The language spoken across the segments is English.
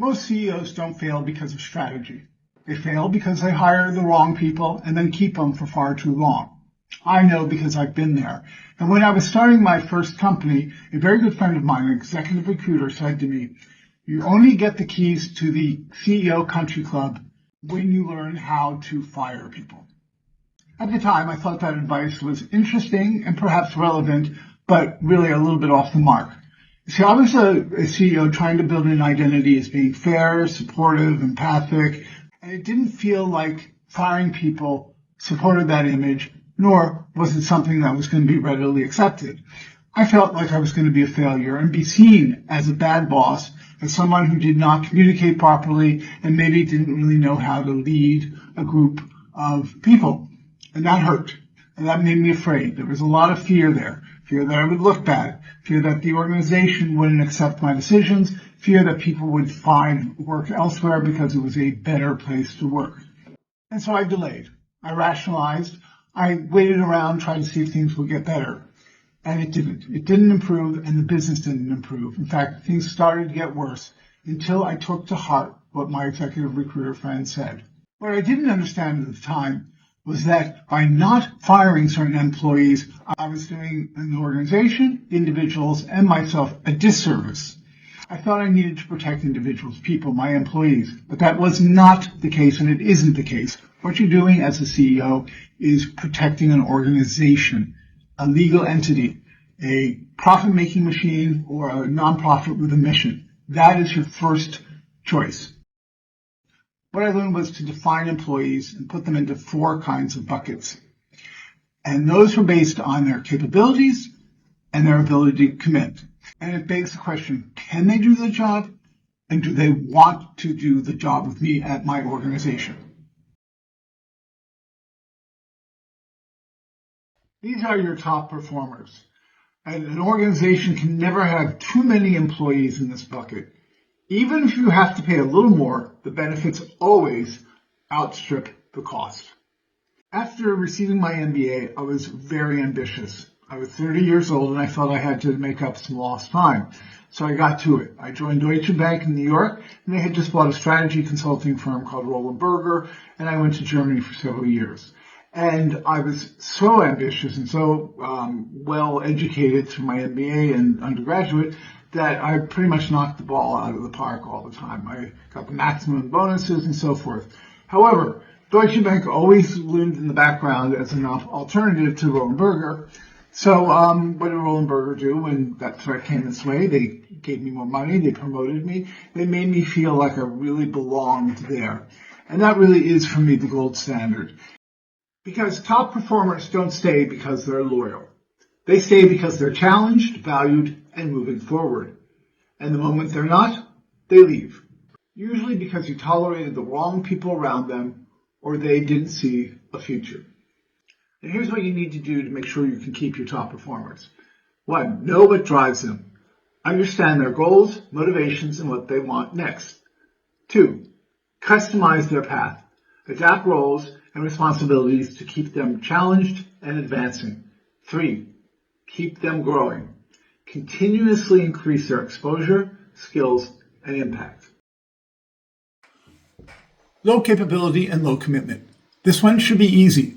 Most CEOs don't fail because of strategy. They fail because they hire the wrong people and then keep them for far too long. I know because I've been there. And when I was starting my first company, a very good friend of mine, an executive recruiter, said to me, "You only get the keys to the CEO country club when you learn how to fire people." At the time, I thought that advice was interesting and perhaps relevant, but really a little bit off the mark. See, I was a CEO trying to build an identity as being fair, supportive, empathic, and it didn't feel like firing people supported that image, nor was it something that was going to be readily accepted. I felt like I was going to be a failure and be seen as a bad boss, as someone who did not communicate properly and maybe didn't really know how to lead a group of people. And that hurt. And that made me afraid. There was a lot of fear there. Fear that I would look bad. Fear that the organization wouldn't accept my decisions. Fear that people would find work elsewhere because it was a better place to work. And so I delayed. I rationalized. I waited around trying to see if things would get better. And it didn't. It didn't improve, and the business didn't improve. In fact, things started to get worse until I took to heart what my executive recruiter friend said. What I didn't understand at the time was that by not firing certain employees, I was doing an organization, individuals, and myself a disservice. I thought I needed to protect individuals, people, my employees, but that was not the case, and it isn't the case. What you're doing as a CEO is protecting an organization, a legal entity, a profit-making machine, or a nonprofit with a mission. That is your first choice. What I learned was to define employees and put them into 4 kinds of buckets. And those were based on their capabilities and their ability to commit. And it begs the question, can they do the job? And do they want to do the job with me at my organization? These are your top performers. And an organization can never have too many employees in this bucket. Even if you have to pay a little more, the benefits always outstrip the cost. After receiving my MBA, I was very ambitious. I was 30 years old and I felt I had to make up some lost time. So I got to it. I joined Deutsche Bank in New York, and they had just bought a strategy consulting firm called Roland Berger, and I went to Germany for several years. And I was so ambitious and so well educated through my MBA and undergraduate that I pretty much knocked the ball out of the park all the time. I got the maximum bonuses and so forth. However, Deutsche Bank always loomed in the background as an alternative to Roland Berger. So what did Roland Berger do when that threat came this way? They gave me more money. They promoted me. They made me feel like I really belonged there. And that really is, for me, the gold standard. Because top performers don't stay because they're loyal. They stay because they're challenged, valued, and moving forward. And the moment they're not, they leave. Usually because you tolerated the wrong people around them or they didn't see a future. And here's what you need to do to make sure you can keep your top performers. 1, know what drives them. Understand their goals, motivations, and what they want next. 2, customize their path. Adapt roles and responsibilities to keep them challenged and advancing. 3, keep them growing. Continuously increase their exposure, skills, and impact. Low capability and low commitment. This one should be easy.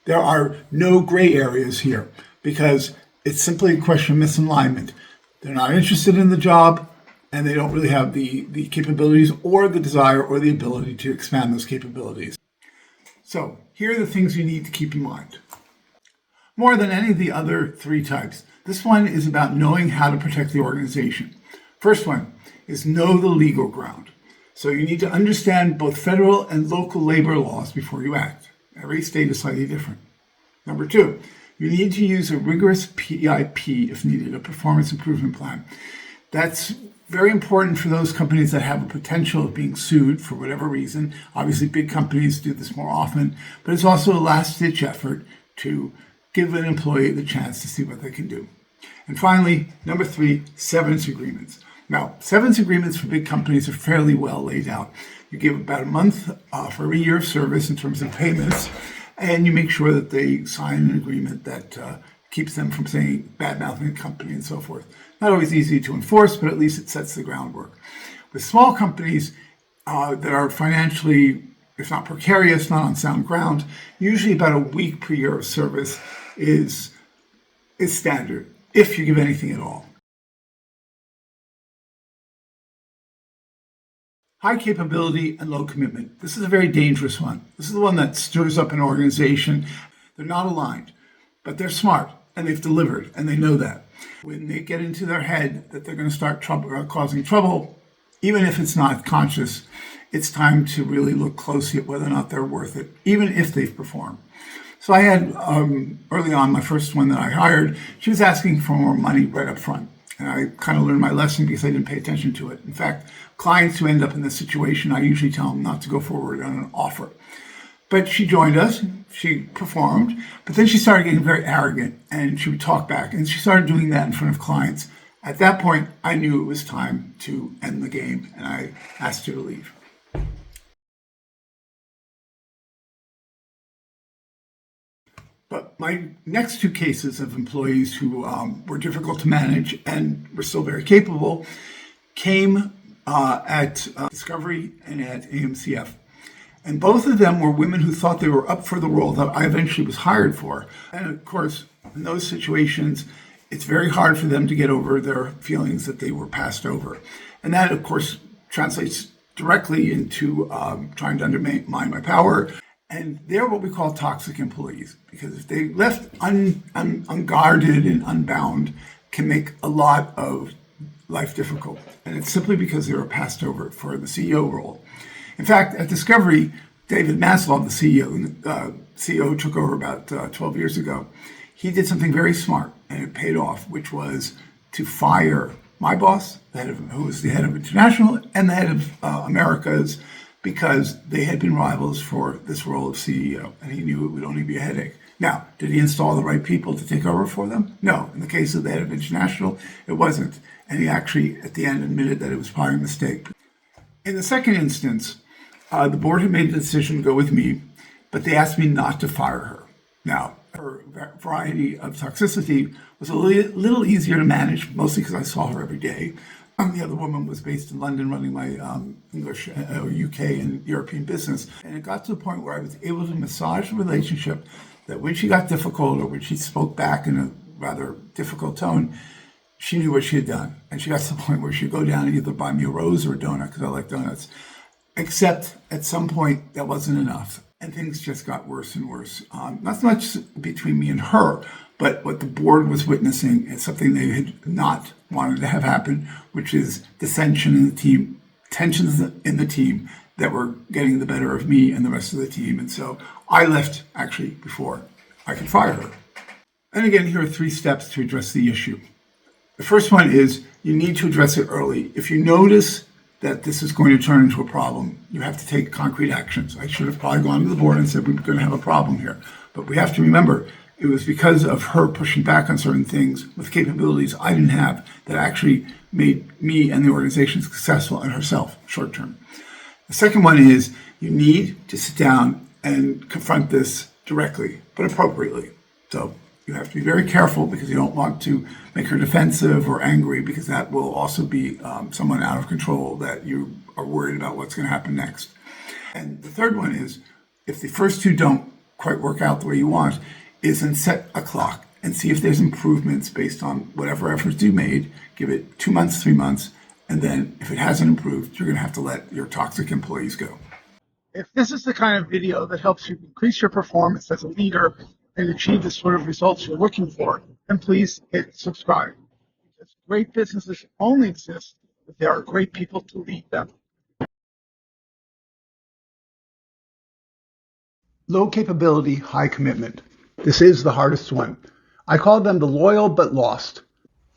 There are no gray areas here because it's simply a question of misalignment. They're not interested in the job and they don't really have the capabilities or the desire or the ability to expand those capabilities. So here are the things you need to keep in mind. More than any of the other 3 types, this one is about knowing how to protect the organization. First one is know the legal ground. So you need to understand both federal and local labor laws before you act. Every state is slightly different. Number 2, you need to use a rigorous PIP if needed, a performance improvement plan. That's very important for those companies that have a potential of being sued for whatever reason. Obviously, big companies do this more often, but it's also a last-ditch effort to give an employee the chance to see what they can do. And finally, number 3, severance agreements. Now, severance agreements for big companies are fairly well laid out. You give about a month for every year of service in terms of payments, and you make sure that they sign an agreement that keeps them from saying bad-mouthing the company and so forth. Not always easy to enforce, but at least it sets the groundwork. With small companies that are financially, if not precarious, not on sound ground, usually about a week per year of service is standard, if you give anything at all. High capability and low commitment. This is a very dangerous one. This is the one that stirs up an organization. They're not aligned, but they're smart and they've delivered and they know that. When they get into their head that they're going to start causing trouble, even if it's not conscious, it's time to really look closely at whether or not they're worth it, even if they've performed. So I had, early on, my first one that I hired, she was asking for more money right up front. And I kind of learned my lesson because I didn't pay attention to it. In fact, clients who end up in this situation, I usually tell them not to go forward on an offer. But she joined us, she performed, but then she started getting very arrogant and she would talk back. And she started doing that in front of clients. At that point, I knew it was time to end the game and I asked her to leave. But my next two cases of employees who were difficult to manage and were still very capable came at Discovery and at AMCF. And both of them were women who thought they were up for the role that I eventually was hired for. And of course, in those situations, it's very hard for them to get over their feelings that they were passed over. And that, of course, translates directly into trying to undermine my power. And they're what we call toxic employees, because if they left unguarded and unbound, can make a lot of life difficult. And it's simply because they were passed over for the CEO role. In fact, at Discovery, David Maslov, the CEO who took over about 12 years ago, he did something very smart, and it paid off, which was to fire my boss, who was the head of International, and the head of Americas, because they had been rivals for this role of CEO, and he knew it would only be a headache. Now, did he install the right people to take over for them? No. In the case of the head of International, it wasn't. And he actually, at the end, admitted that it was probably a mistake. In the second instance, the board had made the decision to go with me, but they asked me not to fire her. Now, her variety of toxicity was a little easier to manage, mostly because I saw her every day. The other woman was based in London running my English, UK and European business. And it got to the point where I was able to massage the relationship that when she got difficult or when she spoke back in a rather difficult tone, she knew what she had done. And she got to the point where she'd go down and either buy me a rose or a donut, because I like donuts. Except at some point, that wasn't enough. And things just got worse and worse. Not so much between me and her, but what the board was witnessing is something they had not wanted to have happen, which is dissension in the team, tensions in the team that were getting the better of me and the rest of the team. And so I left actually before I could fire her. And again, here are 3 steps to address the issue. The first one is you need to address it early. If you notice that this is going to turn into a problem, you have to take concrete actions. I should have probably gone to the board and said, we're going to have a problem here. But we have to remember, it was because of her pushing back on certain things with capabilities I didn't have that actually made me and the organization successful and herself short term. The second one is you need to sit down and confront this directly, but appropriately. So you have to be very careful because you don't want to make her defensive or angry, because that will also be someone out of control that you are worried about what's going to happen next. And the third one is, if the first 2 don't quite work out the way you want, is then set a clock and see if there's improvements based on whatever efforts you made. Give it 2 months, 3 months, and then if it hasn't improved, you're going to have to let your toxic employees go. If this is the kind of video that helps you increase your performance as a leader and achieve the sort of results you're looking for, then please hit subscribe. Because great businesses only exist if there are great people to lead them. Low capability, high commitment. This is the hardest one. I call them the loyal but lost.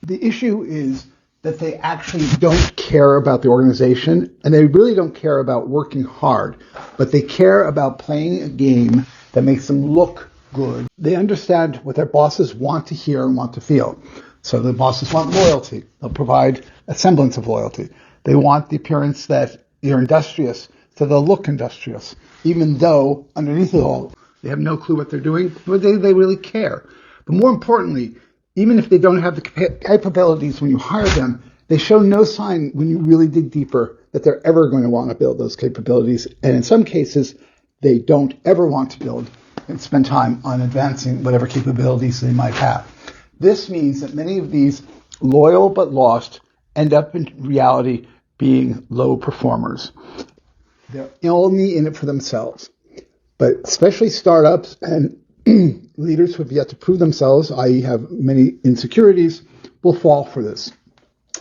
The issue is that they actually don't care about the organization, and they really don't care about working hard, but they care about playing a game that makes them look good. They understand what their bosses want to hear and want to feel. So the bosses want loyalty. They'll provide a semblance of loyalty. They want the appearance that you're industrious, so they'll look industrious, even though underneath it all, they have no clue what they're doing, but they really care. But more importantly, even if they don't have the capabilities when you hire them, they show no sign when you really dig deeper that they're ever going to want to build those capabilities. And in some cases, they don't ever want to build and spend time on advancing whatever capabilities they might have. This means that many of these loyal but lost end up in reality being low performers. They're only in it for themselves. But especially startups and leaders who have yet to prove themselves, i.e. have many insecurities, will fall for this.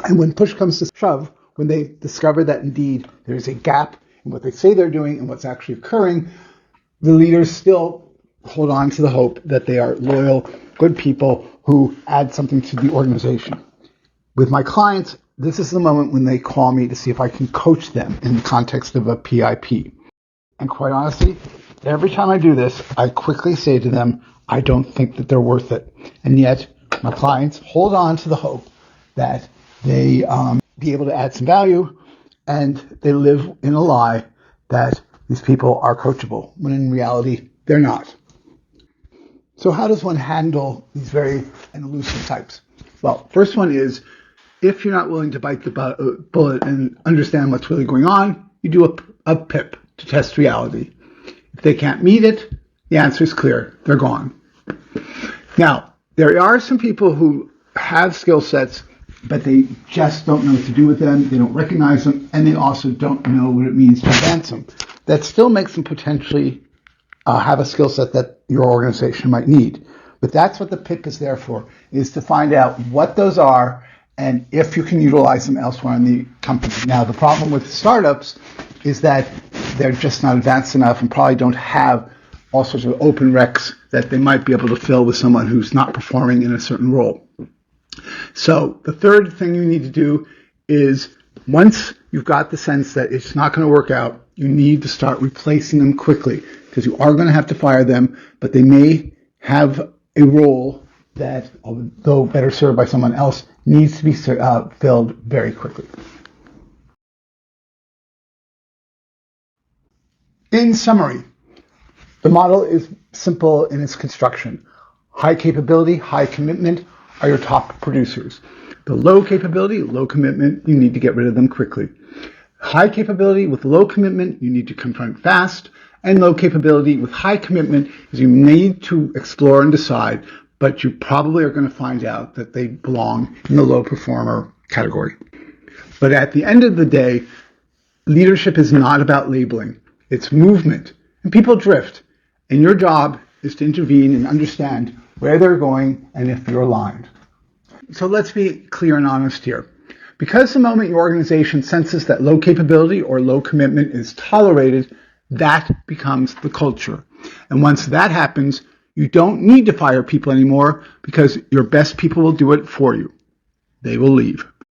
And when push comes to shove, when they discover that indeed there's a gap in what they say they're doing and what's actually occurring, the leaders still hold on to the hope that they are loyal, good people who add something to the organization. With my clients, this is the moment when they call me to see if I can coach them in the context of a PIP. And quite honestly, every time I do this, I quickly say to them, I don't think that they're worth it. And yet, my clients hold on to the hope that they be able to add some value, and they live in a lie that these people are coachable, when in reality, they're not. So how does one handle these very elusive types? Well, first one is, if you're not willing to bite the bullet and understand what's really going on, you do a PIP to test reality. If they can't meet it, the answer is clear. They're gone. Now, there are some people who have skill sets, but they just don't know what to do with them. They don't recognize them, and they also don't know what it means to advance them. That still makes them potentially have a skill set that your organization might need. But that's what the PIP is there for, is to find out what those are and if you can utilize them elsewhere in the company. Now, the problem with startups is that they're just not advanced enough and probably don't have all sorts of open recs that they might be able to fill with someone who's not performing in a certain role. So the third thing you need to do is, once you've got the sense that it's not going to work out, you need to start replacing them quickly, because you are going to have to fire them, but they may have a role that, although better served by someone else, needs to be filled very quickly. In summary, the model is simple in its construction. High capability, high commitment are your top producers. The low capability, low commitment, you need to get rid of them quickly. High capability with low commitment, you need to confront fast. And low capability with high commitment is you need to explore and decide, but you probably are going to find out that they belong in the low performer category. But at the end of the day, leadership is not about labeling. It's movement. And people drift. And your job is to intervene and understand where they're going and if you're aligned. So let's be clear and honest here. Because the moment your organization senses that low capability or low commitment is tolerated, that becomes the culture. And once that happens, you don't need to fire people anymore, because your best people will do it for you. They will leave.